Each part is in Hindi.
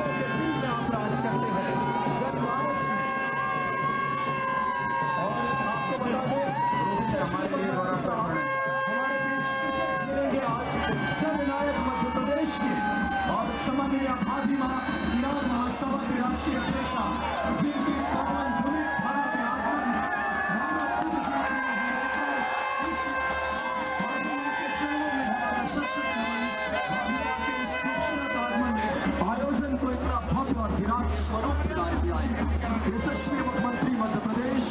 के दिल में आप राज करते हैं, जनमानस में। और आपको बता दें, हमारे बीच मिलेंगे आज जननायक मध्य प्रदेश के और सम्माननीय भाभीमा किरार महासभा के राष्ट्रीय अध्यक्ष, जिनकी पावन भूमि भारत के आगमन के चरणों में हमारा सशक्त मन, भाभीमा के इस खूबसूरत आगमन ने आयोजन को इतना भव्य और विराट स्वरूप दिलाया है। यशस्वी मुख्यमंत्री मध्य प्रदेश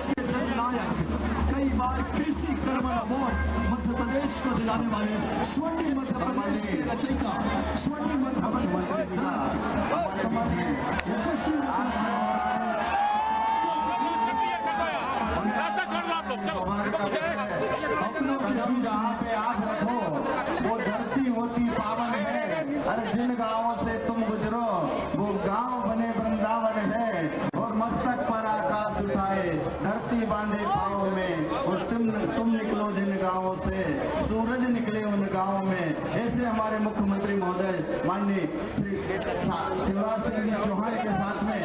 के जननायक, कई बार कृषि कर्मण अवार्ड मध्य प्रदेश को दिलाने वाले, स्वर्णिम मध्य प्रदेश के रचयिता, स्वर्णिम मध्य प्रदेश के यशस्वी जहाँ पे आप रखो वो धरती होती पावन है। अरे जिन गांवों से तुम गुजरो वो गांव बने वृंदावन है। और मस्तक पर आकाश उठाए धरती बांधे पाँव में। और तुम निकलो जिन गांवों से सूरज निकले उन गांवों में। ऐसे हमारे मुख्यमंत्री महोदय माननीय श्री शिवराज सिंह जी चौहान के साथ में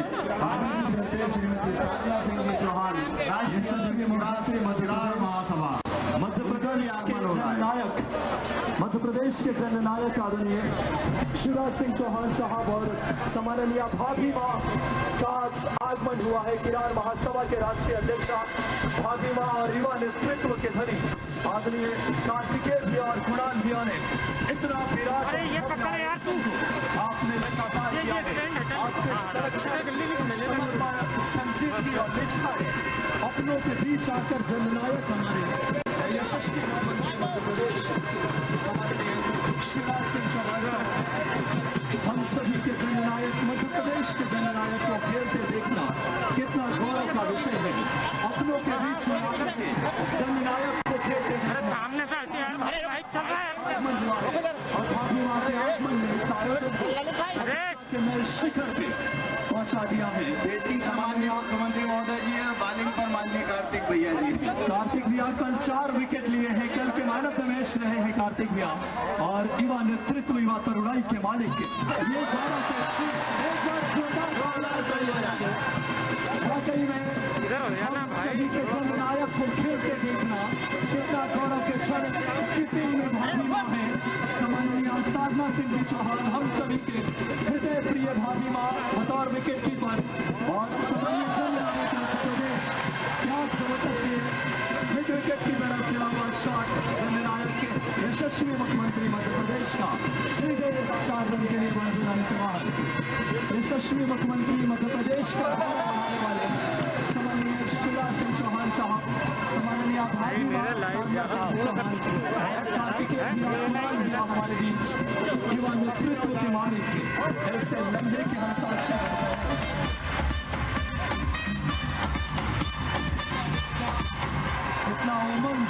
श्रीमती साधना सिंह जी चौहान राष्ट्रीय किरार महासभा मध्य प्रदेश के जननायक, मध्य प्रदेश के जननायक आदरणीय शिवराज सिंह चौहान साहब और सम्माननीय भाभीमा का आज आगमन हुआ है। किरार महासभा के राष्ट्रीय अध्यक्ष, भाभीमा और युवा नेतृत्व के धनी आदरणीय कार्तिकेय भैया और कुणाल भैया ने इतना विराट आपने साकार किया है। आपके संरक्षण, समर्पण, संजीवनी और निष्ठा है। अपनों के बीच आकर जननायक हमारे यशस्वी मुख्यमंत्री मध्य प्रदेश सम्माननीय शिवराज सिंह चौहान साहब, हम सभी के जननायक, मध्य प्रदेश के जननायक को खेलते देखना कितना गौरव का विषय है। अपनों के बीच में आकर के जननायक को खेलते सामने से और भाभीमा के आगमन में सारे के नए शिखर पे पहुंचा दिया है। सम्माननीय मुख्यमंत्री महोदय जी बॉलिंग पर माननीय कार्तिक भैया जी। कार्तिक भैया कल 4 विकेट लिए हैं। कल के मैन ऑफ द मैच रहे हैं कार्तिक भैया और युवा नेतृत्व, युवा तरुणाई के मालिक। ये वाकई में सभी के जननायक को खेलते देखना कितना गौरव के क्षण। कितनी में भाभीमा है सम्माननीय साधना सिंह जी चौहान, हम सभी के हृदय प्रिय भाभीमा बतौर विकेट कीपर और सम्माननीय जननायक मध्य प्रदेश से मिड विकेट की तरफ खेला हुआ शॉट जननायक के यशस्वी मुख्यमंत्री मध्य प्रदेश का सीधे 4 रन के लिए बाउंड्री से बाहर। यशस्वी मुख्यमंत्री मध्य प्रदेश का बनाने वाले सम्माननीय शिवराज सिंह चौहान साहब, सम्माननीय भाभीमा हमारे बीच युवा नेतृत्व के मालिक ऐसे लम्हे के हम साक्षी। इतना उमंग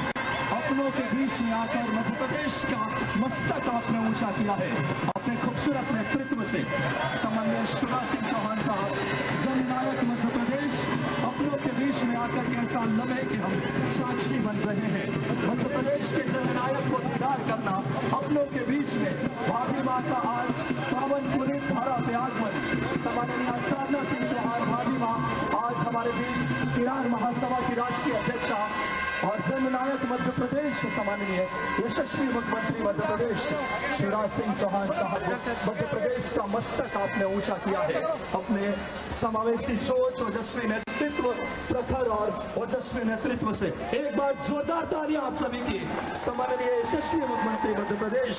अपनों के बीच में आकर मध्य प्रदेश का मस्तक आपने ऊंचा किया है अपने खूबसूरत नेतृत्व से। सम्माननीय शिवराज सिंह चौहान साहब, जननायक मध्य प्रदेश, अपनों के बीच में आकर के ऐसा लम्हे कि हम साक्षी बन रहे हैं। मध्य प्रदेश के जननायक को दीदार करना, अपनों के बीच में भाभीमा का आज पावन पुनीत धारा पे आगमन। सम्माननीय साधना सिंह चौहान भाभीमा आज हमारे बीच किरार महासभा की राष्ट्रीय अध्यक्षा और जननायक मध्य प्रदेश सम्माननीय यशस्वी मुख्यमंत्री मध्य प्रदेश शिवराज सिंह चौहान साहब, मध्य प्रदेश का मस्तक आपने ऊंचा किया है अपने समावेशी सोच, ओजस्वी नेतृत्व, प्रखर और ओजस्वी नेतृत्व से। एक बार जोरदार तालियां आप सभी की सम्माननीय यशस्वी मुख्यमंत्री मध्य प्रदेश।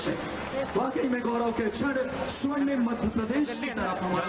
वाकई में गौरव के क्षण, स्वर्णिम मध्य प्रदेश की तरफ हमारे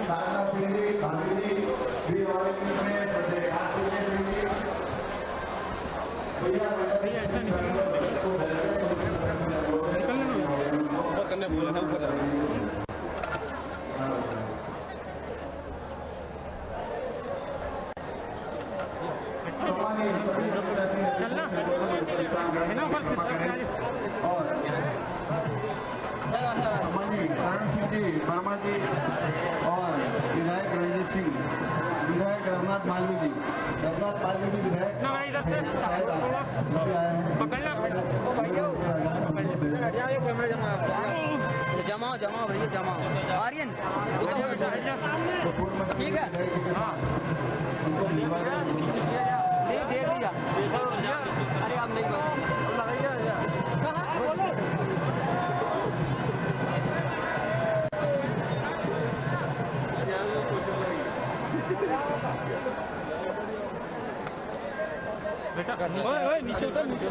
साधना सिंह जी, भाभी जी भी हमारे बीच में, श्रद्धेय कार्तिक सिंह जी, भैया करने बोला था ऊपर करण सिंह जी वर्मा जी और विधायक रंजीत सिंह, विधायक रघुनाथ मालवी जी, विधायक शायद आए हैं। जमा भैया जमा आर्यन ठीक है दे दिया। अरे आप नहीं बेटा ओए नीचे उतर नीचे।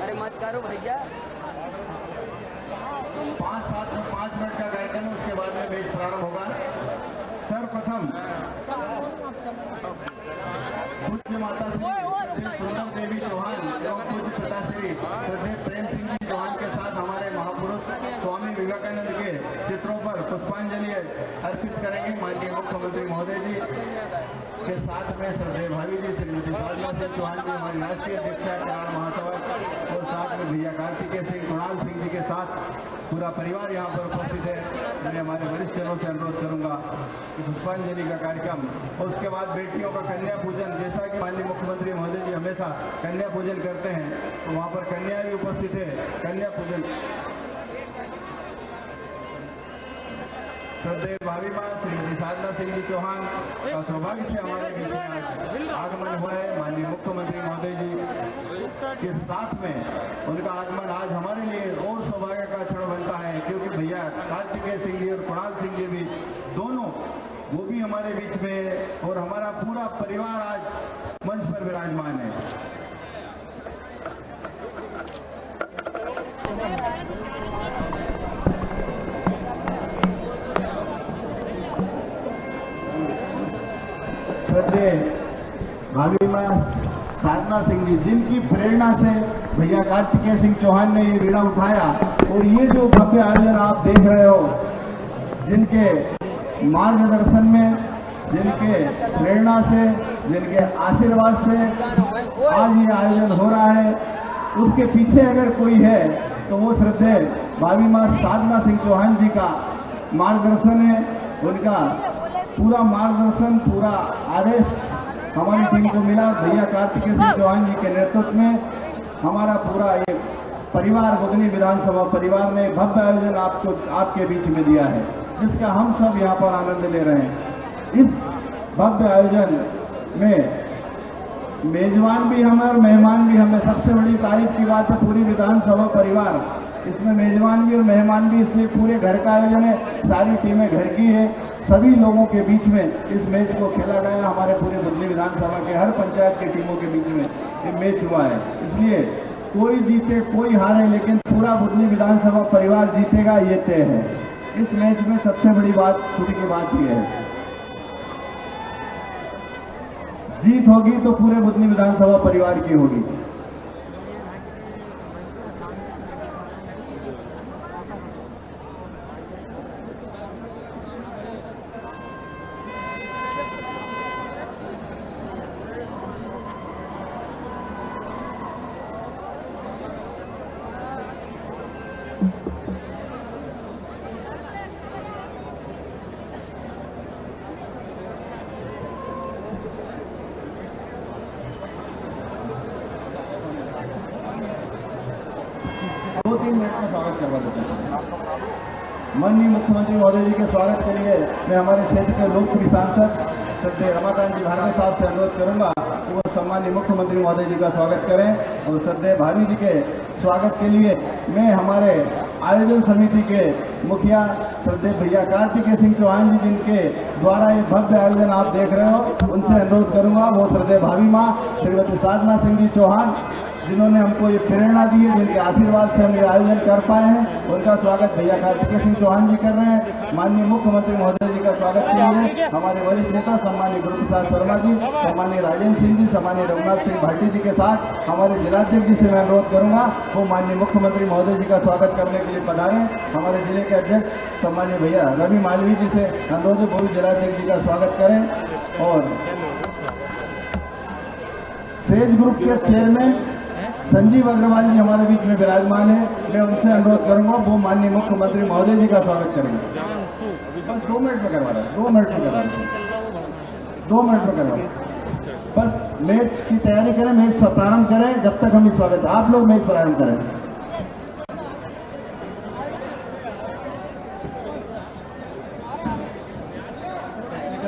अरे मत करो भैया। 5 मिनट का कार्यक्रम, उसके बाद में मैच प्रारंभ होगा। सर्वप्रथम पूज्य माता श्री सुंदर देवी चौहान एवं पूज्य पिताश्री श्रद्धेय प्रेम सिंह जी चौहान के साथ हमारे महापुरुष स्वामी विवेकानंद के चित्रों पर पुष्पांजलि अर्पित करेंगे। माननीय मुख्यमंत्री महोदय जी के साथ में श्रद्धेय भाभी जी श्रीमती साधना सिंह चौहान जी हमारी राष्ट्रीय अध्यक्षा किसान महासभा और साथ में भैया कार्तिकेय सिंह, कुणाल सिंह जी के साथ पूरा परिवार यहाँ पर उपस्थित है। मैं हमारे वरिष्ठ जनों से अनुरोध करूंगा कि पुष्पांजलि का कार्यक्रम और उसके बाद बेटियों का कन्या पूजन, जैसा कि माननीय मुख्यमंत्री महोदय जी हमेशा कन्या पूजन करते हैं, तो वहाँ पर कन्या भी उपस्थित है। कन्या पूजन श्रद्धेय भाभी मां श्रीमती साधना सिंह जी चौहान का सौभाग्य से हमारे बीच में आगमन हुआ है। माननीय मुख्यमंत्री महोदय जी के साथ में उनका आगमन आज हमारे लिए और सौभाग्य का क्षण बनता है, क्योंकि भैया कार्तिकेय सिंह जी और कुणाल सिंह जी भी दोनों वो भी हमारे बीच में और हमारा पूरा परिवार आज मंच पर विराजमान है। श्रद्धेय भाभी मां साधना सिंह जी, जिनकी प्रेरणा से भैया कार्तिकेय सिंह चौहान ने ये बीड़ा उठाया, और ये जो भव्य आयोजन आप देख रहे हो, जिनके मार्गदर्शन में, जिनके प्रेरणा से, जिनके आशीर्वाद से आज ये आयोजन हो रहा है, उसके पीछे अगर कोई है तो वो श्रद्धेय भाभी मां साधना सिंह चौहान जी का मार्गदर्शन है। उनका पूरा मार्गदर्शन, पूरा आदेश हमारी टीम को मिला। भैया कार्तिकेय सिंह चौहान जी के नेतृत्व में हमारा पूरा ये परिवार बुधनी विधानसभा परिवार ने भव्य आयोजन आपके बीच में दिया है, जिसका हम सब यहाँ पर आनंद ले रहे हैं। इस भव्य आयोजन में मेजबान भी हमें और मेहमान भी हमें। सबसे बड़ी तारीफ की बात है पूरी विधानसभा परिवार, इसमें मेजबान भी और मेहमान भी, इसलिए पूरे घर का आयोजन है। सारी टीमें घर की है, सभी लोगों के बीच में इस मैच को खेला गया। हमारे पूरे बुधनी विधानसभा के हर पंचायत के टीमों के बीच में ये मैच हुआ है, इसलिए कोई जीते कोई हारे, लेकिन पूरा बुधनी विधानसभा परिवार जीतेगा, ये तय है। इस मैच में सबसे बड़ी बात खुशी की बात यह है, जीत होगी तो पूरे बुधनी विधानसभा परिवार की होगी। स्वागत करवा देते हैं। माननीय मुख्यमंत्री महोदय जी के स्वागत के लिए मैं हमारे क्षेत्र के लोकप्रिय सांसद श्रद्धेय रमाकांत जी भार्गव साहब से अनुरोध करूंगा कि वो सम्माननीय मुख्यमंत्री महोदय जी का स्वागत करें। और श्रद्धेय भाभी जी के स्वागत के लिए मैं हमारे आयोजन समिति के मुखिया श्रद्धेय भैया कार्तिकेय सिंह चौहान जी, जिनके द्वारा ये भव्य आयोजन आप देख रहे हो, उनसे अनुरोध करूंगा वो श्रद्धेय भाभी माँ श्रीमती साधना सिंह जी चौहान जिन्होंने हमको ये प्रेरणा दी है, जिनके आशीर्वाद से हम ये आयोजन कर पाए हैं, उनका स्वागत भैया कार्तिकेय सिंह चौहान जी कर रहे हैं। माननीय मुख्यमंत्री महोदय जी का स्वागत किए हमारे वरिष्ठ नेता सम्मानीय गुरु प्रसाद शर्मा जी, सम्मानीय राजेंद्र सिंह जी, सम्मानीय रघुनाथ सिंह भाटी जी के साथ हमारे जिलाध्यक्ष जी से मैं अनुरोध करूंगा वो माननीय मुख्यमंत्री महोदय जी का स्वागत करने के लिए पधारें। हमारे जिले के अध्यक्ष सम्मानीय भैया रवि मालवी जी से अनुरोध है वो भी जिलाध्यक्ष जी का स्वागत करें। और सेज ग्रुप के चेयरमैन संजीव अग्रवाल जी हमारे बीच में विराजमान है, मैं उनसे अनुरोध करूंगा वो माननीय मुख्यमंत्री महोदय जी का स्वागत करेंगे। बस 2 मिनट में करवा रहा है, 2 मिनट में करवा रहा है, 2 मिनट में करवा रहा है। बस मैच की तैयारी करें, मैच प्रारंभ करें, जब तक हम स्वागत आप लोग मैच प्रारंभ करें।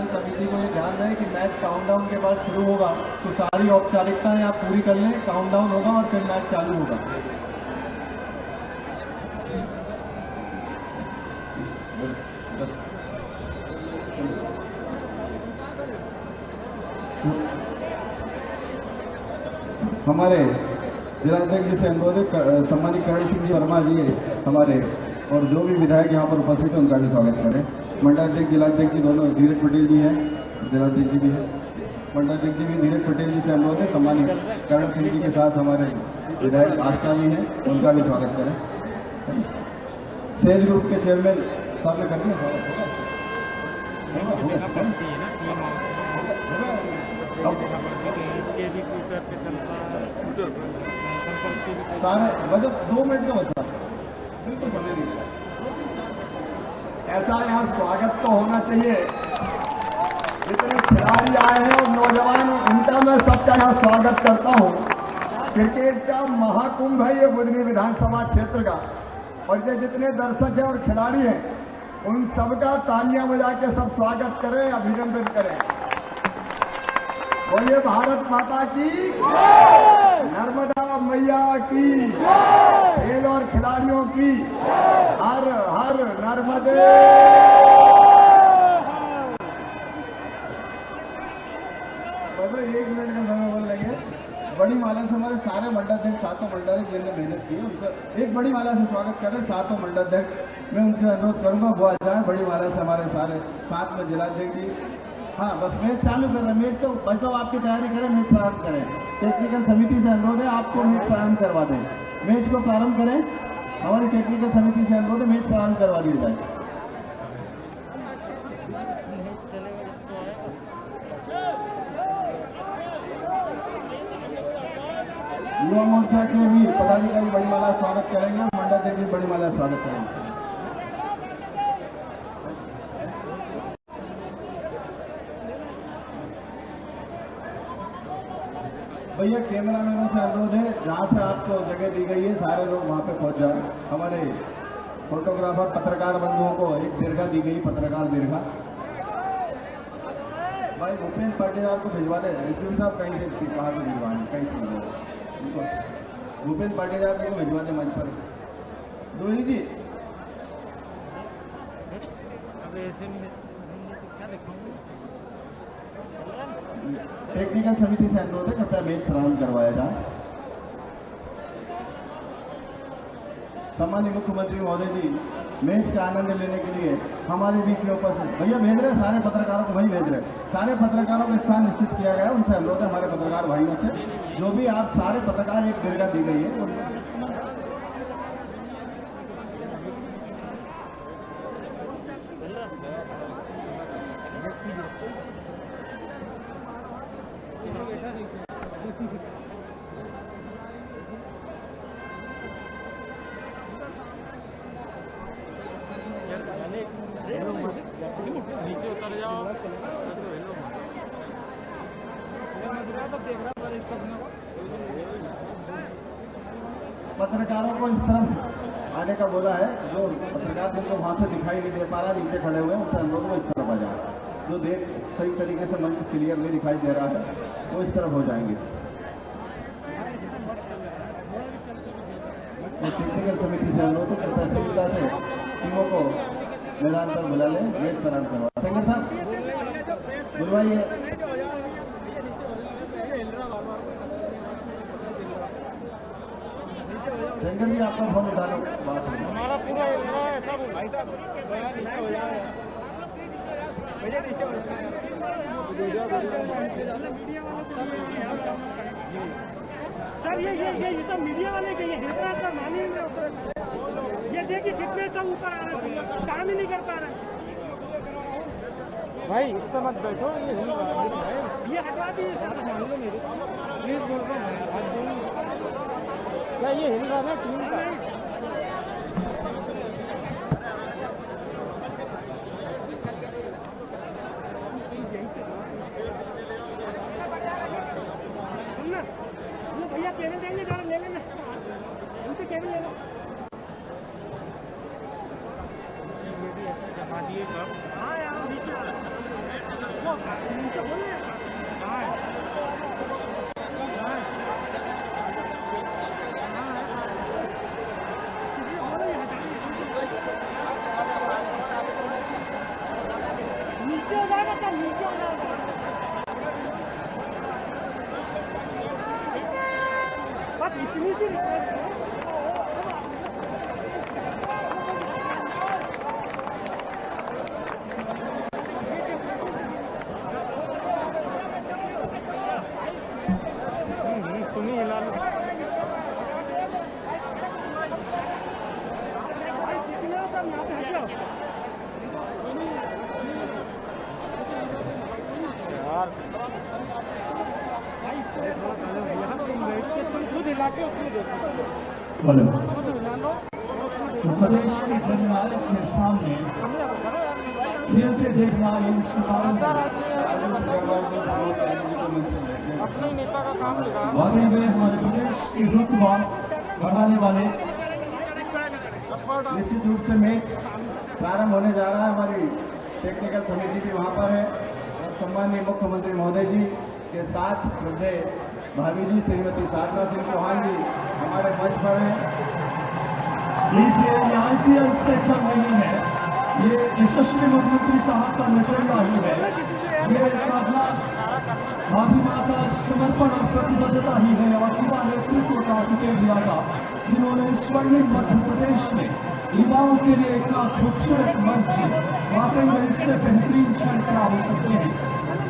समिति को ये ध्यान रहे कि मैच काउंटडाउन के बाद शुरू होगा तो सारी औपचारिकताएं आप पूरी कर लें, काउंटडाउन होगा और फिर मैच चालू होगा। हमारे जिलाध्यक्ष जी से अनुरोध है सम्मानित करण सिंह जी वर्मा जी हमारे और जो भी विधायक यहाँ पर उपस्थित है उनका भी स्वागत करें। मंडलाध्यक्ष जिलाध्यक्ष जी दोनों धीरज पटेल जी हैं, जिलाध्यक्ष जी भी हैं, मंडलाध्यक्ष जी भी धीरज पटेल जी से अनुरोध है सम्मानित करण सिंह जी के साथ हमारे विधायक आस्था जी हैं, उनका भी स्वागत करें। सेज ग्रुप के चेयरमैन साहब ने कर दिया सारे मतलब 2 मिनट का बचा बिल्कुल समय नहीं। ऐसा यहाँ स्वागत तो होना चाहिए, जितने खिलाड़ी आए हैं और नौजवान उनका मैं सबका यहाँ स्वागत करता हूँ। क्रिकेट का महाकुंभ है ये बुधनी विधानसभा क्षेत्र का, और ये जितने दर्शक हैं और खिलाड़ी हैं उन सबका तालियां बजा के सब स्वागत करें, अभिनंदन करें। बोलिए भारत माता की, नर्मदा मैया की, खेल और खिलाड़ियों की, हर हर नर्मदे। मतलब 1 मिनट का समय बोल लेंगे। बड़ी माला से हमारे सारे मंडलाध्यक्ष सातों मंडलाध्यक्ष जिन्होंने मेहनत की है उनका एक बड़ी माला से स्वागत करें। सातों मंडलाध्यक्ष मैं उनसे अनुरोध करूंगा वो आ जाए बड़ी माला से हमारे सारे साथ में जिलाध्यक्ष जी। हाँ बस मैच चालू कर रहे हैं, मैच तो बचाओ आपकी तैयारी करें, मैच प्रारंभ करें। टेक्निकल समिति से अनुरोध है आपको मैच प्रारंभ करवा दें, मैच को प्रारंभ करें। हमारी टेक्निकल समिति से अनुरोध है मैच प्रारंभ करवा दिया जाए। युवा मोर्चा के भी पदाधिकारी बड़ी माला स्वागत करेंगे, मंडलाध्यक्ष भी बड़ी माला स्वागत करेंगे। भैया कैमरामैनों से अनुरोध है जहां से आपको जगह दी गई है सारे लोग वहां पे पहुंच जाए। हमारे फोटोग्राफर पत्रकार बंधुओं को एक दीर्घा दी गई, पत्रकार दीर्घा। भाई भूपेन्द्र पाटीदार को भिजवा दे, एसडीएम साहब कहीं से कहाँ से भिजवाएं, कहीं से भूपेन्द्र पाटीदार जी को भिजवा दे मंच पर। रोहित जी टेक्निकल समिति से अनुरोध है कृपया मैच प्रारंभ करवाया जाए। सम्मानित मुख्यमंत्री महोदय जी मैच का आनंद लेने के लिए हमारे बीच में उपस्थित भैया भेज रहे, सारे पत्रकारों को वही भेज रहे, सारे पत्रकारों का स्थान निश्चित किया गया है। उनसे अनुरोध है हमारे पत्रकार भाइयों से जो भी आप सारे पत्रकार एक दीर्घा दी गई है। नीचे उतर जाओ। पत्रकारों को इस तरफ आने का बोला है, जो पत्रकार जिनको वहां से दिखाई नहीं दे पा रहा नीचे खड़े हुए हैं उनसे अनुरोध वो इस तरफ आ जाए, जो देख सही तरीके से मंच क्लियरली दिखाई दे रहा है वो इस तरफ हो जाएंगे। टेक्निकल समिति से अनुरोध है कृपया सुविधा से टीमों को मैदान पर बुला लें, मैच प्रारंभ करवा। सेंगर साहब बुलवाइए। इधर भी आपका फोन उठा लो, बात हो हमारा पूरा एरिया ऐसा भाई साहब नीचे हो जाए भैया नीचे हो सर ये सब मीडिया वाले के ये हिंसा का मान ही नहीं रहे। ये देखिए कितने सब ऊपर आ रहे हैं, काम ही नहीं कर पा रहे। भाई इससे मत बैठो, ये हिल रहा है, ये हटवा दीजिए सर। प्लीज बोल रहा हूँ क्या ये हिल रहा है टीम का? सुनना, ये भैया केबल देंगे, जरा ले लेना, उनसे केबल ले लो। जमा दिए कब? हाँ यार नीचे वो नीचे बोल रहे हैं। हाँ किसी को बोलो ये हटा दीजिए। नीचे हो जाएगा तब नीचे हो जाएगा। बस इतनी सी रिक्वेस्ट है। तुम ही हिला लो। भाई कितने हो तब यहाँ पे हट जाओ। यार यहाँ तुम बैठ के तुम खुद हिला के उसमें देखो, बोलो खुद हिला लो। प्रदेश के जननायक के सामने खेलते देखना इन सितारों को अपने नेता का काम लगा। वाकई में हमारे प्रदेश की रुतबा बढ़ाने वाले निश्चित रूप से मैच प्रारंभ होने जा रहा है। हमारी टेक्निकल समिति भी वहां पर है और सम्माननीय मुख्यमंत्री महोदय जी के साथ श्रद्धेय भाभी जी श्रीमती साधना सिंह चौहान जी हमारे मंच पर हैं। इसलिए IPL से कम नहीं है, ये यशस्वी मुख्यमंत्री साहब का नजरिया ही है। ये साधना भाभी माँ का समर्पण और प्रतिबद्धता ही है और युवा नेतृत्व का टिकट दिया था, जिन्होंने स्वर्णिम मध्य प्रदेश में युवाओं के लिए इतना खूबसूरत मंच, वाकई में इससे बेहतरीन क्षण क्या हो सकते हैं।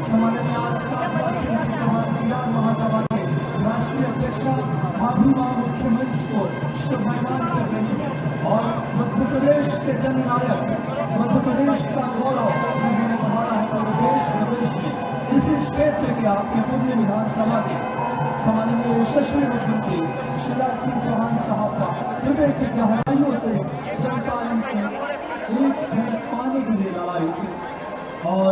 सम्माननीय आज साधना सिंह चौहान बिहार महासभा के राष्ट्रीय अध्यक्षा भाभी माँ मुख्य मंच को शोभायमान कर रही है और मध्य प्रदेश के जननायक, मध्य प्रदेश का गौरव जिन्होंने बढ़ाया है पूरे देश प्रदेश में, इसी क्षेत्र के आपके पूर्व विधानसभा के सम्माननीय यशस्वी मुख्यमंत्री शिवराज सिंह चौहान साहब का हृदय की गहराइयों से जनता इनसे एक झलक पाने के लिए लड़ाई थी। और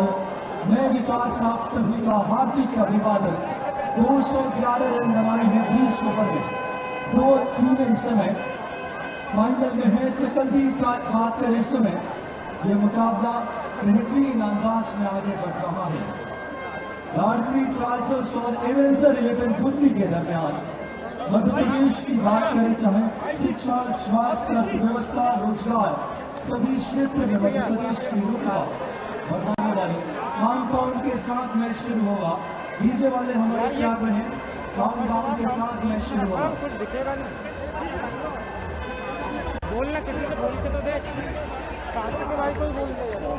मैं विकास आप सभी का हार्दिक अभिवादन। 211 रन बनाए हैं 20 ओवर में, 2 टीमें इस समय फाइनल में है। चकलदी बात करें इस समय ये मुकाबला बेहतरीन अंदाज में आगे बढ़ रहा है। लाडली चार्जर्स और एवेंजर 11 बुद्धि के दरमियान मध्य प्रदेश की बात करें, चाहे शिक्षा, स्वास्थ्य, अर्थव्यवस्था, रोजगार, सभी क्षेत्र में मध्य प्रदेश की रुतबा बढ़ाने वाले काउंटडाउन के साथ मैच शुरू होगा। डीजे वाले हमारे तैयार रहे, काउंटडाउन के साथ मैच शुरू होगा। कुछ दिखेगा नहीं, बोलना किसी से बोल के तो देख, कांटे के भाई कोई बोल देगा।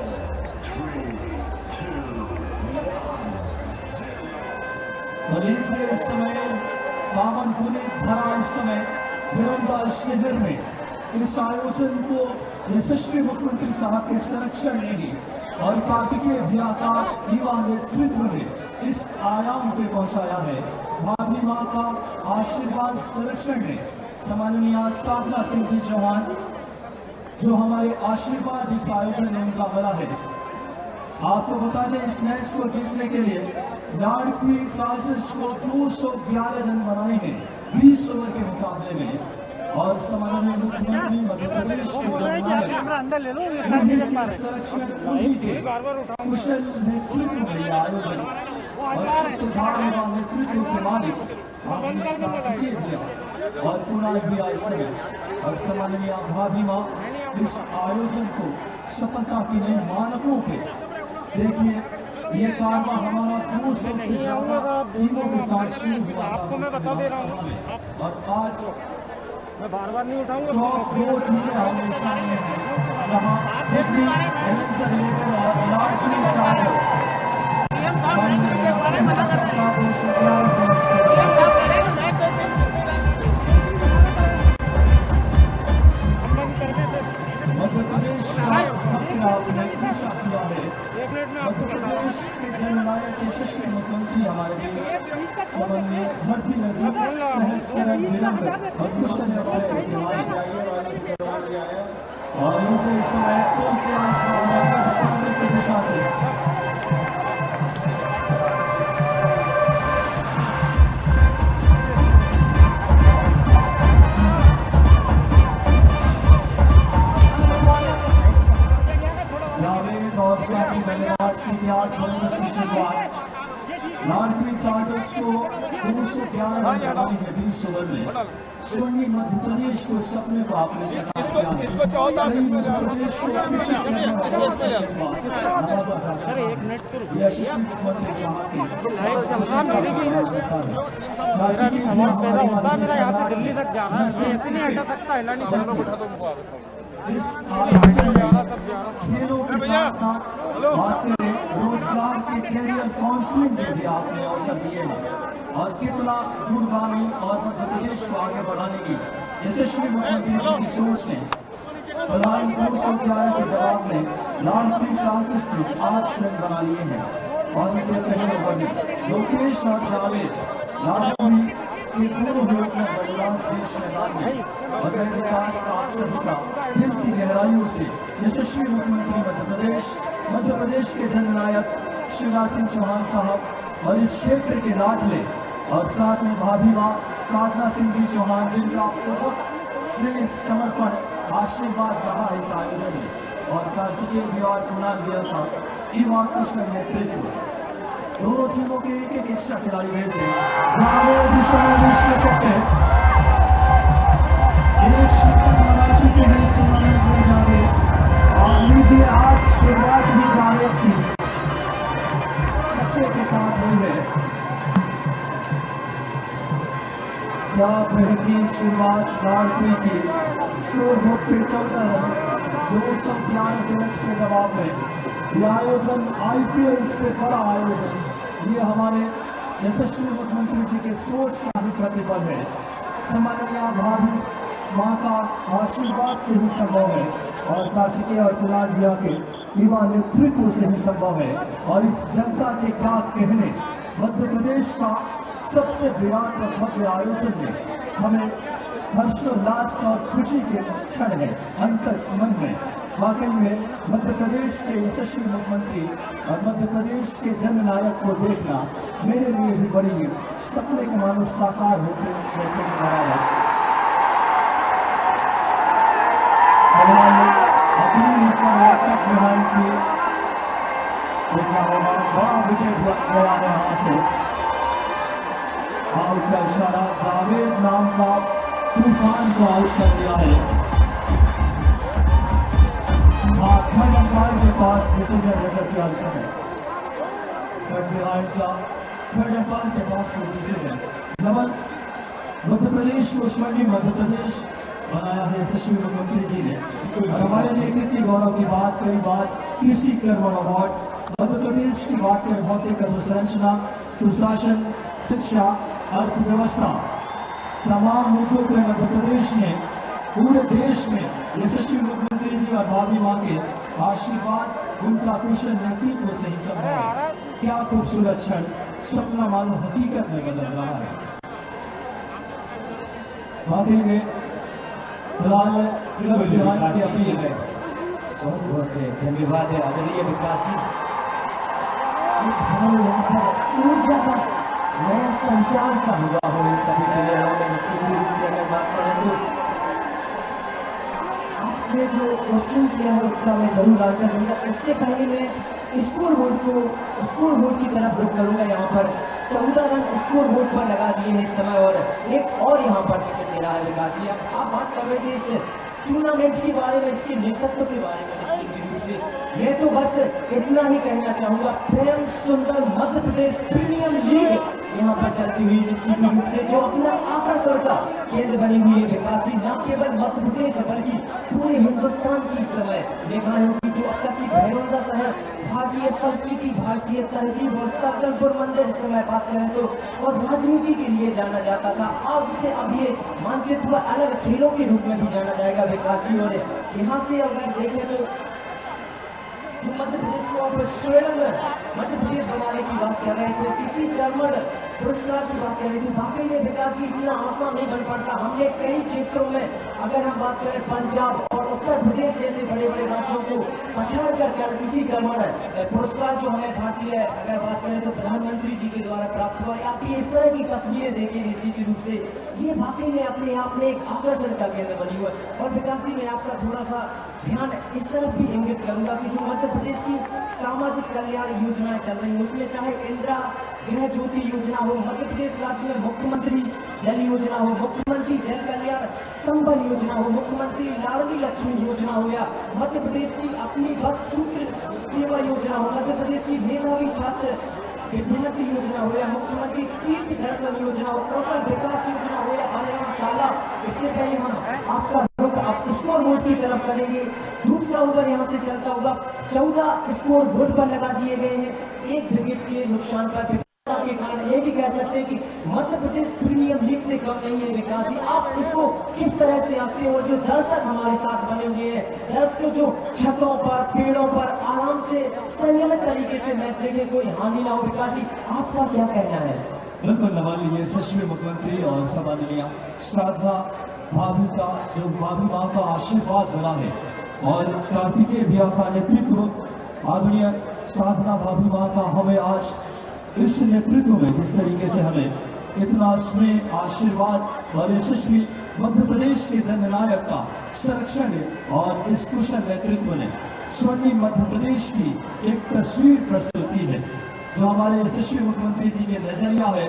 और इसलिए इस समय पावन पुनीत भरा इस समय धीरंदाज शहर में इस आयोजन को यशस्वी मुख्यमंत्री साहब के संरक्षण ने ही और पार्टी के अभियाता युवा नेतृत्व ने इस आयाम पे पहुंचाया है। भाभी मां का आशीर्वाद संरक्षण ने सम्माननीय साधना सिंह जी चौहान जो हमारे आशीर्वाद इस आयोजन में उनका बड़ा है। आपको बता दें इस मैच को जीतने के लिए लाडली चार्जर्स को 211 रन बनाए हैं 20 ओवर के मुकाबले में और सम्माननीय मुख्यमंत्री मध्य प्रदेश के जननायक अंदर ले लो, उन्हीं के संरक्षण, उन्हीं के बार बार उठाओ। कुशल नेतृत्व में यह आयोजन और सत्ताधार नेतृत्व के मालिक और पूरा भी इस समय और सम्माननीय भाभी मां इस आयोजन को सफलता के नए मानकों पे देखिए। ये कारवा हमारा 200 से ज्यादा टीमों के साथ शुरू हुआ आपको मैं बता दे रहा हूँ। और आज मैं बार बार नहीं उठाऊंगा। टॉप दो चीजें हमारे सामने हैं, जहां दिल्ली एलेक्शन से रिलेटेड और लाटरी चार्जर्स मध्य प्रदेश आपने पूछा किया है। मध्य प्रदेश के जननायक यशस्वी मुख्यमंत्री हमारे देश सामान्य भर्ती नजर सहज सरल विलंब और कुशल और इनसे इस समय पुल के आसमान की दिशा से और साथी धन्यवाद श्रीनिवास की शुरुआत लाटरी चार्जर्स को 211 रन बनाने के 20 ओवर में सोनी मध्य प्रदेश को सपने को आपने साकार किया है। इसको 14 मध्य प्रदेश को यशस्वी मुख्यमंत्री जहाँ के दिल्ली तक जाना है, ऐसे नहीं हटा सकता, हिला नहीं सकता। इस खेलों के साथ साथ रोजगार के कैरियर काउंसलिंग में भी आपने अवसर दिए हैं और कितना दूरगामी और मध्य प्रदेश को आगे बढ़ाने की यशस्वी मुख्यमंत्री की सोच ने प्रधान 211 के जवाब में लाटरी चार्जर्स ने 8 रन बना लिए हैं और उनके पहले ओवर में लोकेश और जावेद लाटरी के पूर्व योग में बलिदान देश मैदान में अगर विकास आप सभी का दिल की गहराइयों से यशस्वी मुख्यमंत्री मध्य प्रदेश के जननायक शिवराज सिंह चौहान साहब और इस क्षेत्र के लाडले और साथ में भाभी मां साधना सिंह जी चौहान जिनका बहुत स्नेह समर्पण आशीर्वाद रहा इस आयोजन में और कार्तिकेय भी और कुणाल दिया था युवा कृष्ण नेतृत्व दोनों टीमों के एक एक्स्ट्रा खिलाड़ी भेज दें। आज शुरुआत भी जावेद थी छक्के के साथ हुई है। क्या बेहतरीन शुरुआत लाटरी की स्कोर बोर्ड पे चलता है 211 के लक्ष्य के जवाब में। यह आयोजन IPL से बड़ा आयोजन, ये हमारे यशस्वी मुख्यमंत्री जी के सोच का भी प्रतिफल है। सामान्य भाभी मां का आशीर्वाद से ही संभव है और कार्तिकेय और कुणाल दिया के युवा नेतृत्व से ही संभव है। और इस जनता के क्या कहने, मध्य प्रदेश का सबसे विराट और भव्य आयोजन में हमें हर्षोल्लास और खुशी के क्षण है अंतस मन में। वाकई में मध्य प्रदेश के यशस्वी मुख्यमंत्री और मध्य प्रदेश के जननायक को देखना मेरे लिए भी बड़ी सपने के मानो साकार होते जैसे लगा है। अपनी समाज की देखना होगा बड़ा विकेट गया है वहां से। आउट का इशारा जावेद नाम का तूफान को आउट कर दिया है। थर्ड अंपायर के पास डिसीजन लेकर के आवश्यक है। थर्ड अंपायर के पास डिसीजन डबल मध्य प्रदेश को स्वर्णिम मध्य प्रदेश बनाया है यशस्वी मुख्यमंत्री जी ने। और हमारे नेतृत्व की गौरव की बात कई बार कृषि कर्मण अवार्ड मध्य प्रदेश की बात करें भौतिक अधोसंरचना सुशासन शिक्षा अर्थव्यवस्था तमाम मुद्दों पर मध्य प्रदेश ने पूरे देश में यशस्वी मुख्यमंत्री जी और भाभी मां के आशीर्वाद उनका कुशल नेतृत्व से ही संभव है। क्या खूबसूरत क्षण, सपना मानो हकीकत में बदल रहा है। वाकई में फिलहाल की अपील है। बहुत बहुत धन्यवाद है आदरणीय विकास जी। ऊर्जा का नया संचार सा हुआ हो इस सभी प्लेयरों में बात करें तो आपने जो क्वेश्चन किया है उसका मैं जरूर आंसर दूंगा। इससे पहले मैं स्कोर बोर्ड की तरफ रुख करूंगा। यहाँ पर 14 रन स्कोर बोर्ड पर लगा दिए हैं इस समय और एक और यहाँ पर टिकट दे रहा है विकास जी। आप बात कर रहे थे इस टूर्नामेंट के बारे में, इसके नेतृत्व के बारे में। मैं तो बस इतना ही कहना चाहूंगा, प्रेम सुंदर मध्य प्रदेश प्रीमियम लीग यहाँ पर चलती हुई निश्चित रूप से जो अपना आकर्षण का केंद्र बनी हुई है विकास न केवल मध्य प्रदेश बल्कि पूरे हिंदुस्तान की इस समय मेघालय की जो अब तक की भैरवनाथ शहर भारतीय संस्कृति भारतीय तहजीब और सकलपुर मंदिर इस समय बात करें तो और राजनीति के लिए जाना जाता था, अब से अब ये मानचित्र अलग खेलों के रूप में भी जाना जाएगा विकास जी। और यहाँ से अगर देखें तो जो मध्य प्रदेश को आप स्वर्ण मध्य प्रदेश बनाने की बात कर रहे थे, इसी कर्मण पुरस्कार की बात कर रहे थे, वाकई में विकास जी इतना आसान नहीं बन पाता। हमने कई क्षेत्रों में अगर हम बात करें पंजाब और उत्तर प्रदेश जैसे बड़े बड़े राज्यों को पछाड़ कर इसी कर्मण पुरस्कार जो हमें भारतीय अगर बात करें तो प्रधानमंत्री जी के द्वारा प्राप्त हुआ। आप ये इस तरह की तस्वीरें देखिए निश्चित रूप से ये वाकई में अपने आप में एक आकर्षण का केंद्र बनी हुआ है। और विकास जी मैं आपका थोड़ा सा ध्यान इस तरफ भी इंगित करूंगा कि जो मध्य प्रदेश की सामाजिक कल्याण योजनाएं चल रही है उसमें चाहे इंदिरा गृह ज्योति योजना हो, मध्य प्रदेश राज्य में मुख्यमंत्री जल योजना हो, मुख्यमंत्री जल कल्याण संबल योजना हो, मुख्यमंत्री लाडली लक्ष्मी योजना हो, या मध्य प्रदेश की अपनी बस सूत्र सेवा योजना हो, मध्य प्रदेश की मेधावी छात्र विद्यार्थी योजना हो, या मुख्यमंत्री तीर्थ दर्शन योजना हो, कौशल विकास योजना हो, या बालिका ताला। इससे पहले हम आपका रुख आप स्कोर बोर्ड की तरफ करेंगे। दूसरा ओवर यहाँ से चलता होगा, 14 स्कोर बोर्ड पर लगा दिए गए हैं, 1 विकेट के नुकसान पर के कारण ये भी कह सकते हैं कि मध्य प्रदेश प्रीमियर लीग से कम नहीं है विकास जी। आप इसको किस तरह से आते हो? और जो दर्शक हमारे साथ बने हुए हैं, दर्शकों जो छतों पर पेड़ों पर आराम से संयमित तरीके से मैच देखे, कोई हानि ना हो, विकास जी आपका क्या कहना है? बिल्कुल नवाली, ये यशस्वी मुख्यमंत्री और सम्माननीय श्रद्धा भाभी का जो भाभी माँ का आशीर्वाद मिला है और कार्तिकेय भैया का नेतृत्व आदरणीय साधना भाभी माँ का हमें आज इस नेतृत्व में जिस तरीके से हमें इतना स्नेह आशीर्वाद और यशस्वी मध्य प्रदेश के जननायक का संरक्षण और इस कुशल नेतृत्व ने स्वर्णिम मध्य प्रदेश की एक तस्वीर प्रस्तुत की है जो हमारे यशस्वी मुख्यमंत्री जी के नजरिया है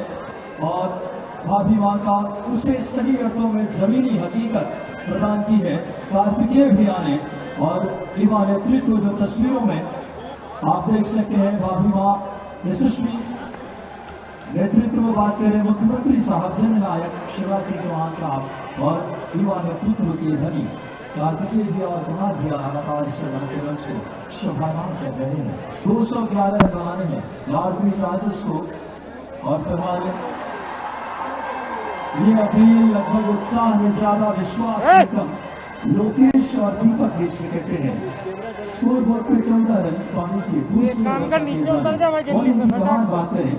और भाभी माँ का उसे सही अर्थों में जमीनी हकीकत प्रदान की है कार्तिकेय भैया ने। और युवा नेतृत्व जो तस्वीरों में आप देख सकते हैं, भाभी माँ यशस्वी नेतृत्व में बात करें मुख्यमंत्री साहब जननायक शिवराज सिंह चौहान साहब और युवा नेतृत्व के धनी कार्तिकेय भैया और कुमार भैया लगातार इस मंच को शोभायमान कर रहे हैं। 211 लगाने हैं लाडली साजिश को और फिलहाल ये अपील लगभग उत्साह में ज्यादा विश्वास से कम लोकेश और दीपक बीच में कहते हैं। स्कोर बोर्ड पे 14 रन पानी की दूसरी बात करें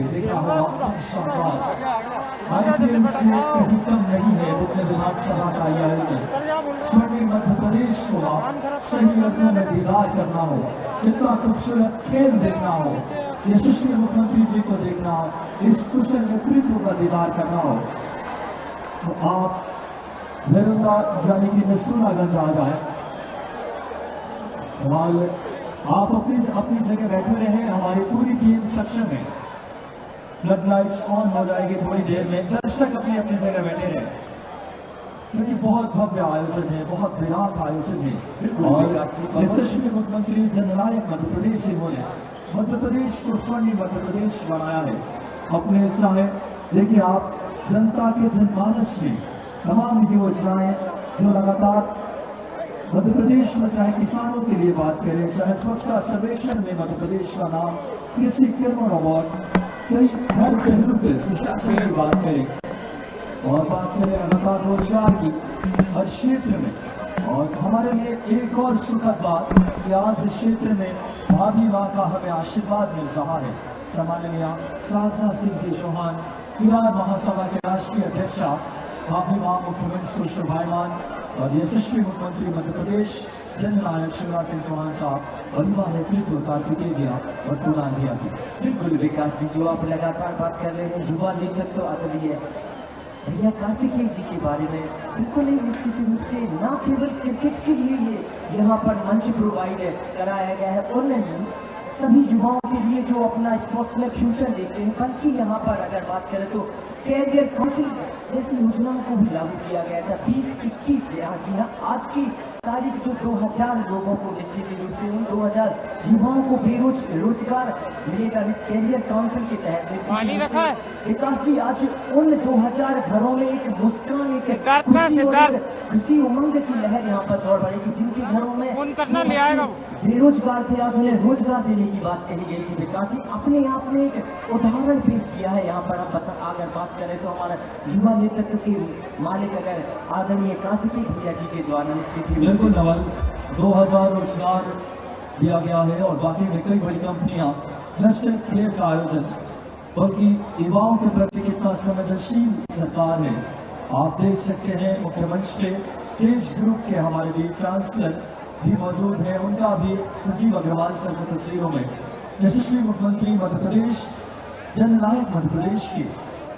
देखा हुआ शानदार आईपीएल से कहीं कम नहीं है मुख्य विधानसभा का यह आयोजन। स्वर्णिम मध्य प्रदेश को सही अर्थों में दीदार करना हो, कितना खूबसूरत खेल देखना हो, यशस्वी मुख्यमंत्री जी को देखना हो, इस कुशल नेतृत्व का दीदार करना हो तो आप भैरवनाथ यानी कि नसूरागंज आ जाए। आप अपनी जगह बैठे रहे, हमारी पूरी टीम सक्षम है। फ्लड लाइट्स ऑन हो जाएगी थोड़ी देर में, दर्शक अपनी अपनी जगह बैठे रहे क्योंकि बहुत भव्य आयोजन है, बहुत विराट आयोजन है। और यशस्वी मुख्यमंत्री जननायक मध्य प्रदेश इन्होंने मध्य प्रदेश को स्वर्णिम मध्य प्रदेश बनाया है। अपने चाहे देखिए आप जनता के जनमानस में तमाम योजनाएं जो लगातार मध्य प्रदेश में, चाहे किसानों के लिए बात करें, चाहे स्वच्छता सर्वेक्षण में मध्य प्रदेश का नाम, कृषि कर्मण अवार्ड, कई हर पहलू पे सुशासन की बात करें और बात करें लगातार रोजगार की हर क्षेत्र में। और हमारे लिए एक और सुखद बात कि आज इस क्षेत्र में भाभी माँ का हमें आशीर्वाद मिल रहा है। सम्माननीय साधना सिंह जी चौहान किरार महासभा के राष्ट्रीय अध्यक्षा भाभी माँ मुख्यमंत्री को शोभायमान और यशस्वी मुख्यमंत्री मध्य प्रदेश जननायक शिवराज सिंह चौहान साहब और युवा नेतृत्व कार्तिकेय भैया और कुणाल भैया जी। बिल्कुल विकास जी, जो आप लगातार बात कर रहे हैं युवा नेतृत्व अदलीय भैया कार्तिकेय जी के बारे में बिल्कुल ही निश्चित रूप से न केवल क्रिकेट के लिए ये यहाँ पर मंच प्रोवाइड कराया गया है और नहीं सभी युवाओं के लिए जो अपना स्पोर्ट्स में फ्यूचर देखते हैं, बल्कि यहाँ पर अगर बात करें तो कैरियर काउंसिल जैसी योजनाओं को भी लागू किया गया था 2021 से। आज की तारीख जो 2000 लोगों को निश्चित रूप से उन 2000 युवाओं को रोजगार मिलेगा। इस कैरियर काउंसिल के तहत पानी रखा है विकासी आज उन 2000 घरों में एक मुस्कान, एक खुशी उमंग की लहर यहाँ पर दौड़ पड़ेगी। जिनके घरों में फोन करना ले आएगा बेरोजगार थे, आज उन्हें रोजगार देने की बात कही गई थी। विकासी अपने आप में एक उदाहरण पेश किया है यहाँ पर। अगर बात करें तो हमारा युवा नेतृत्व के मालिक अगर आदरणीय कार्तिकेय भैया जी के द्वारा निश्चित बिल्कुल नवल 2000 रोजगार दिया गया है और बाकी में कई बड़ी कंपनियां न सिर्फ खेल का आयोजन बल्कि युवाओं के प्रति कितना संवेदनशील सरकार है। आप देख सकते हैं मुख्यमंच पे सेज ग्रुप के हमारे बीच चांसलर भी मौजूद है, उनका भी संजीव अग्रवाल सर की तस्वीरों में यशस्वी मुख्यमंत्री मध्य प्रदेश, जननायक मध्य प्रदेश के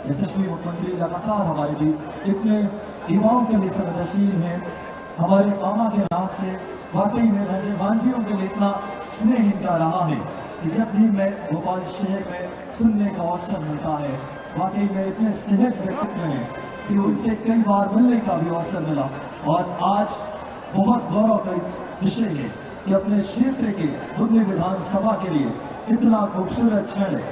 यशस्वी मुख्यमंत्री लगातार हमारे बीच इतने युवाओं के लिए संवेदनशील हैं। हमारे मामा के नाम से वाकई में राज्यवासियों के लिए इतना स्नेह इनका रहा है कि जब भी मैं भोपाल शहर में सुनने का अवसर मिलता है, वाकई में इतने सहज व्यक्तित्व हैं कि उनसे कई बार मिलने का भी अवसर मिला। और आज बहुत गौरव का विषय है कि अपने क्षेत्र के बुधनी विधानसभा के लिए इतना खूबसूरत क्षण है।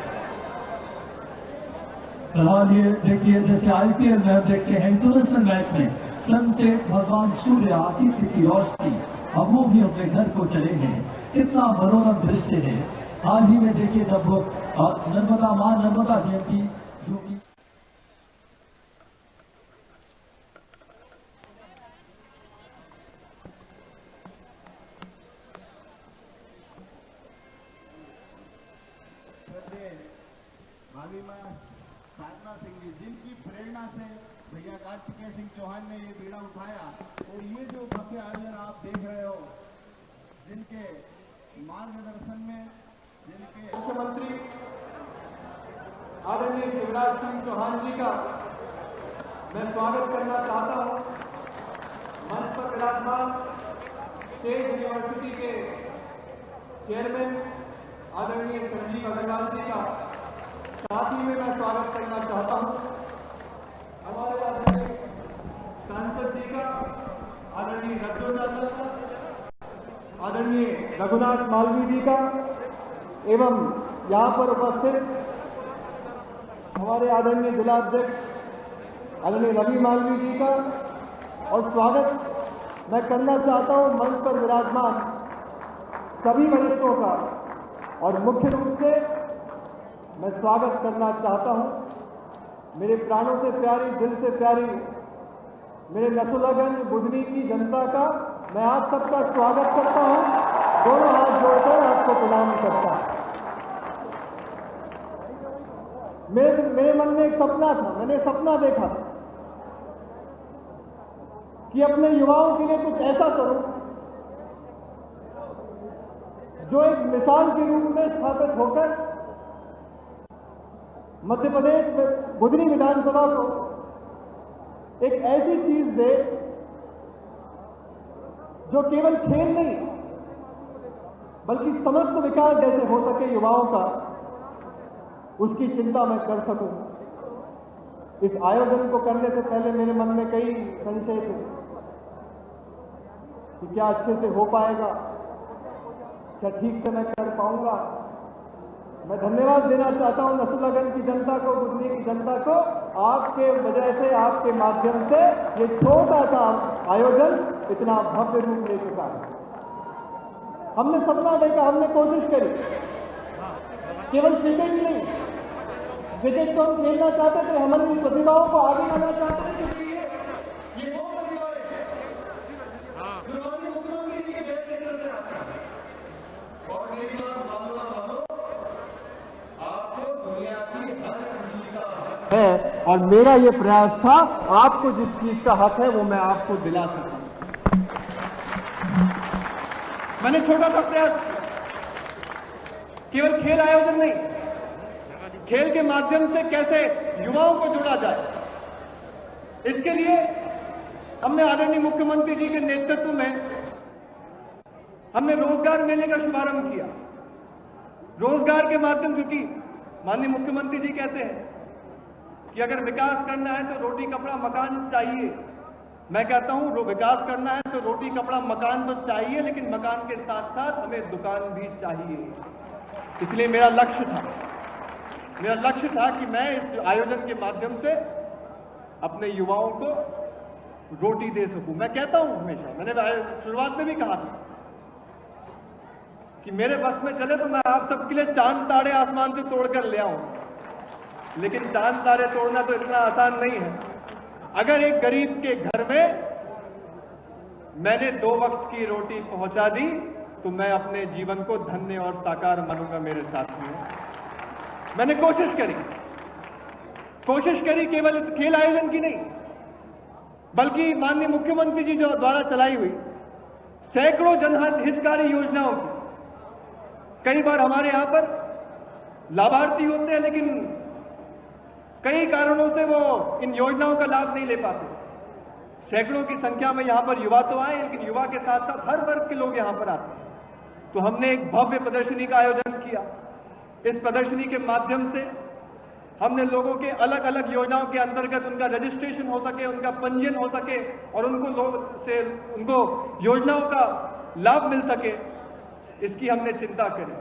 फिलहाल ये देखिए जैसे आईपीएल में हम देखते हैं इंटरनेशनल मैच में सनसेट भगवान सूर्य आदित्य की रोशनी, अब वो भी अपने घर को चले हैं। कितना मनोरम दृश्य है। हाल ही में देखिए जब नर्मदा जयंती जो कि भावी में साधना सिंह जी जिनकी प्रेरणा से भैया कार्तिकेय सिंह चौहान ने ये बीड़ा उठाया और ये जो भव्य आयोजन आप देख रहे हो, जिनके मार्गदर्शन में जिनके मुख्यमंत्री आदरणीय शिवराज सिंह चौहान जी का मैं स्वागत करना चाहता हूं। मंच पर विराजमान सेठ यूनिवर्सिटी के चेयरमैन आदरणीय संजीव अग्रवाल जी का साथ ही में मैं स्वागत करना चाहता हूं। हमारे आदरणीय सांसद जी का, आदरणीय रज्जो चाचा का, आदरणीय रघुनाथ मालवी जी का एवं यहां पर उपस्थित हमारे आदरणीय जिलाध्यक्ष आदरणीय रवि मालवी जी का और स्वागत मैं करना चाहता हूं मंच पर विराजमान सभी वरिष्ठों का। और मुख्य रूप से मैं स्वागत करना चाहता हूं मेरे प्राणों से प्यारी, दिल से प्यारी मेरे नसुलागंज बुधनी की जनता का। मैं आप सबका स्वागत करता हूं, दोनों हाथ जोड़कर आपको प्रणाम करता हूं। मेरे मन में एक सपना था, मैंने सपना देखा कि अपने युवाओं के लिए कुछ ऐसा करूं जो एक मिसाल के रूप में स्थापित होकर मध्य प्रदेश में बुधनी विधानसभा को एक ऐसी चीज दे जो केवल खेल नहीं बल्कि समस्त विकास जैसे हो सके युवाओं का, उसकी चिंता मैं कर सकूं। इस आयोजन को करने से पहले मेरे मन में कई संशय थे कि क्या अच्छे से हो पाएगा, क्या ठीक से मैं कर पाऊंगा। मैं धन्यवाद देना चाहता हूं नसुलागंज की जनता को, बुधनी की जनता को। आपके वजह से, आपके माध्यम से ये छोटा सा आयोजन इतना भव्य रूप ले चुका है। हमने सपना देखा, हमने कोशिश करी, केवल क्रिकेट ही नहीं, क्रिकेट तो हम खेलना चाहते थे, हम इन प्रतिभाओं को आगे लाना चाहते थे क्योंकि ये वो प्रतिभा है जो हमारे मुख्यमंत्री जी के क्षेत्र से आते हैं। और मेरी बात मानो ना मानो, आपको दुनिया की हर खुशी का हक है और मेरा ये प्रयास था आपको जिस चीज का हक है वो मैं आपको दिला सकूं। मैंने छोटा सा प्रयास किया, केवल खेल आयोजन नहीं, खेल के माध्यम से कैसे युवाओं को जोड़ा जाए, इसके लिए हमने आदरणीय मुख्यमंत्री जी के नेतृत्व में हमने रोजगार मेले का शुभारंभ किया। रोजगार के माध्यम, क्योंकि माननीय मुख्यमंत्री जी कहते हैं कि अगर विकास करना है तो रोटी कपड़ा मकान चाहिए, मैं कहता हूं विकास करना है तो रोटी कपड़ा मकान तो चाहिए, लेकिन मकान के साथ साथ हमें दुकान भी चाहिए। इसलिए मेरा लक्ष्य था कि मैं इस आयोजन के माध्यम से अपने युवाओं को रोटी दे सकूं। मैं कहता हूं हमेशा, मैंने शुरुआत में भी कहा था कि मेरे बस में चले तो मैं आप सबके लिए चांद तारे आसमान से तोड़कर ले आऊं, लेकिन चांद तारे तोड़ना तो इतना आसान नहीं है। अगर एक गरीब के घर में मैंने 2 वक्त की रोटी पहुंचा दी तो मैं अपने जीवन को धन्य और साकार मानूंगा। मेरे साथियों, मैंने कोशिश करी केवल इस खेल आयोजन की नहीं, बल्कि माननीय मुख्यमंत्री जी जो द्वारा चलाई हुई सैकड़ों जनहितकारी योजनाओं की। कई बार हमारे यहां पर लाभार्थी होते हैं, लेकिन कई कारणों से वो इन योजनाओं का लाभ नहीं ले पाते। सैकड़ों की संख्या में यहां पर युवा तो आए, लेकिन युवा के साथ साथ हर वर्ग के लोग यहां पर आते हैं। तो हमने एक भव्य प्रदर्शनी का आयोजन किया। इस प्रदर्शनी के माध्यम से हमने लोगों के अलग अलग योजनाओं के अंतर्गत उनका रजिस्ट्रेशन हो सके, उनका पंजीयन हो सके और उनको योजनाओं का लाभ मिल सके, इसकी हमने चिंता करी।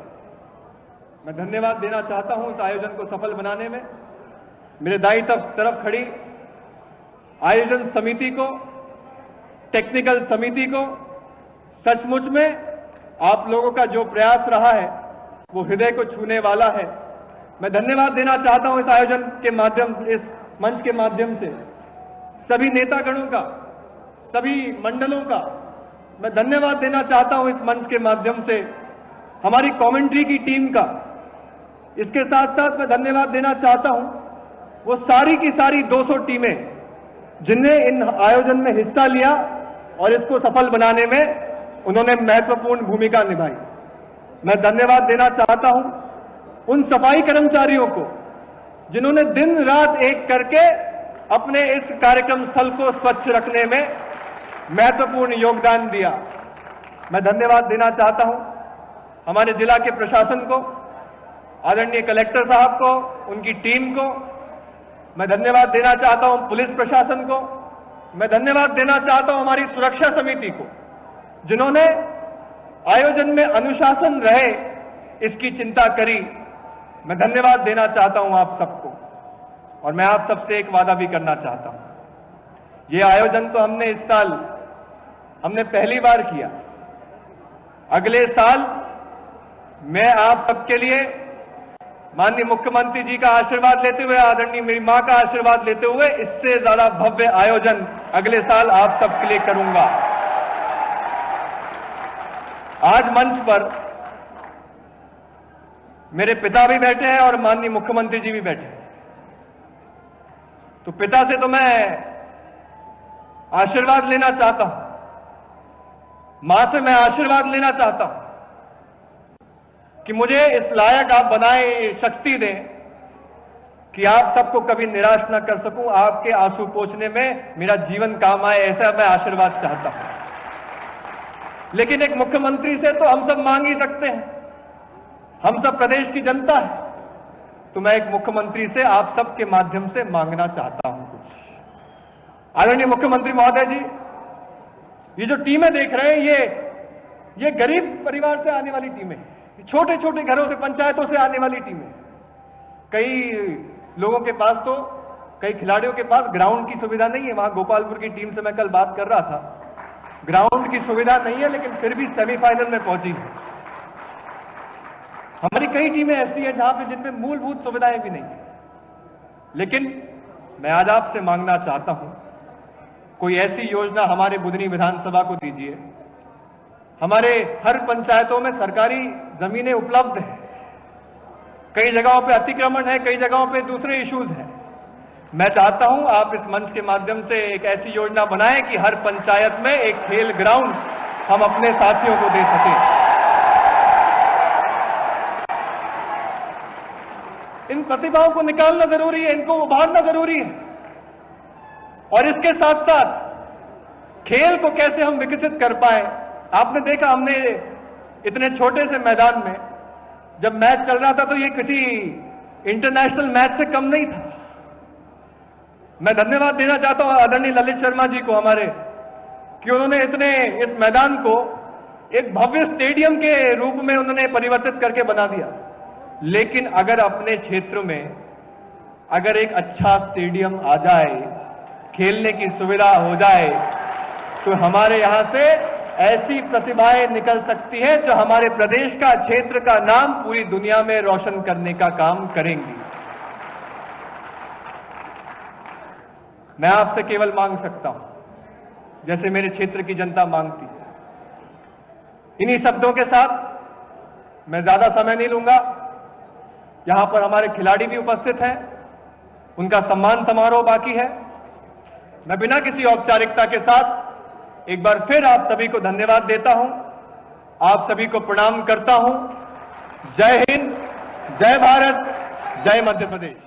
मैं धन्यवाद देना चाहता हूं इस आयोजन को सफल बनाने में मेरे दाईं तरफ खड़ी आयोजन समिति को, टेक्निकल समिति को। सचमुच में आप लोगों का जो प्रयास रहा है वो हृदय को छूने वाला है। मैं धन्यवाद देना चाहता हूं इस आयोजन के माध्यम से, इस मंच के माध्यम से सभी नेतागणों का, सभी मंडलों का मैं धन्यवाद देना चाहता हूं इस मंच के माध्यम से, हमारी कमेंट्री की टीम का। इसके साथ साथ मैं धन्यवाद देना चाहता हूं वो सारी की सारी 200 टीमें जिनने इन आयोजन में हिस्सा लिया और इसको सफल बनाने में उन्होंने महत्वपूर्ण भूमिका निभाई। मैं धन्यवाद देना चाहता हूं उन सफाई कर्मचारियों को जिन्होंने दिन रात एक करके अपने इस कार्यक्रम स्थल को स्वच्छ रखने में महत्वपूर्ण योगदान दिया। मैं धन्यवाद देना चाहता हूं हमारे जिला के प्रशासन को, आदरणीय कलेक्टर साहब को, उनकी टीम को। मैं धन्यवाद देना चाहता हूं पुलिस प्रशासन को। मैं धन्यवाद देना चाहता हूं हमारी सुरक्षा समिति को, जिन्होंने आयोजन में अनुशासन रहे इसकी चिंता करी। मैं धन्यवाद देना चाहता हूं आप सबको, और मैं आप सबसे एक वादा भी करना चाहता हूं। यह आयोजन तो हमने इस साल पहली बार किया। अगले साल मैं आप सबके लिए माननीय मुख्यमंत्री जी का आशीर्वाद लेते हुए, आदरणीय मेरी मां का आशीर्वाद लेते हुए इससे ज्यादा भव्य आयोजन अगले साल आप सबके लिए करूंगा। आज मंच पर मेरे पिता भी बैठे हैं और माननीय मुख्यमंत्री जी भी बैठे हैं। तो पिता से तो मैं आशीर्वाद लेना चाहता हूं, मां से मैं आशीर्वाद लेना चाहता हूं कि मुझे इस लायक आप बनाए, शक्ति दें कि आप सबको कभी निराश ना कर सकूं, आपके आंसू पोंछने में मेरा जीवन काम आए, ऐसा मैं आशीर्वाद चाहता हूं। लेकिन एक मुख्यमंत्री से तो हम सब मांग ही सकते हैं, हम सब प्रदेश की जनता है। तो मैं एक मुख्यमंत्री से आप सबके माध्यम से मांगना चाहता हूं कुछ। आदरणीय मुख्यमंत्री महोदय जी, ये जो टीमें देख रहे हैं ये गरीब परिवार से आने वाली टीमें, छोटे छोटे घरों से, पंचायतों से आने वाली टीमें। कई लोगों के पास तो, कई खिलाड़ियों के पास ग्राउंड की सुविधा नहीं है। वहां गोपालपुर की टीम से मैं कल बात कर रहा था, ग्राउंड की सुविधा नहीं है, लेकिन फिर भी सेमीफाइनल में पहुंची है। हमारी कई टीमें ऐसी हैं जहां पे जिनमें मूलभूत सुविधाएं भी नहीं है। लेकिन मैं आज आपसे मांगना चाहता हूं, कोई ऐसी योजना हमारे बुधनी विधानसभा को दीजिए। हमारे हर पंचायतों में सरकारी जमीनें उपलब्ध हैं, कई जगहों पे अतिक्रमण है, कई जगहों पे दूसरे इश्यूज हैं। मैं चाहता हूं आप इस मंच के माध्यम से एक ऐसी योजना बनाएं कि हर पंचायत में एक खेल ग्राउंड हम अपने साथियों को दे सकें। इन प्रतिभाओं को निकालना जरूरी है, इनको उभारना जरूरी है। और इसके साथ साथ खेल को कैसे हम विकसित कर पाए। आपने देखा, हमने इतने छोटे से मैदान में जब मैच चल रहा था तो ये किसी इंटरनेशनल मैच से कम नहीं था। मैं धन्यवाद देना चाहता हूं आदरणीय ललित शर्मा जी को हमारे, कि उन्होंने इतने इस मैदान को एक भव्य स्टेडियम के रूप में उन्होंने परिवर्तित करके बना दिया। लेकिन अगर अपने क्षेत्र में अगर एक अच्छा स्टेडियम आ जाए, खेलने की सुविधा हो जाए, तो हमारे यहां से ऐसी प्रतिभाएं निकल सकती हैं जो हमारे प्रदेश का, क्षेत्र का नाम पूरी दुनिया में रोशन करने का काम करेंगी। मैं आपसे केवल मांग सकता हूं, जैसे मेरे क्षेत्र की जनता मांगती है। इन्हीं शब्दों के साथ मैं ज्यादा समय नहीं लूंगा। यहां पर हमारे खिलाड़ी भी उपस्थित हैं, उनका सम्मान समारोह बाकी है। मैं बिना किसी औपचारिकता के साथ एक बार फिर आप सभी को धन्यवाद देता हूं, आप सभी को प्रणाम करता हूं। जय हिंद, जय भारत, जय मध्य प्रदेश।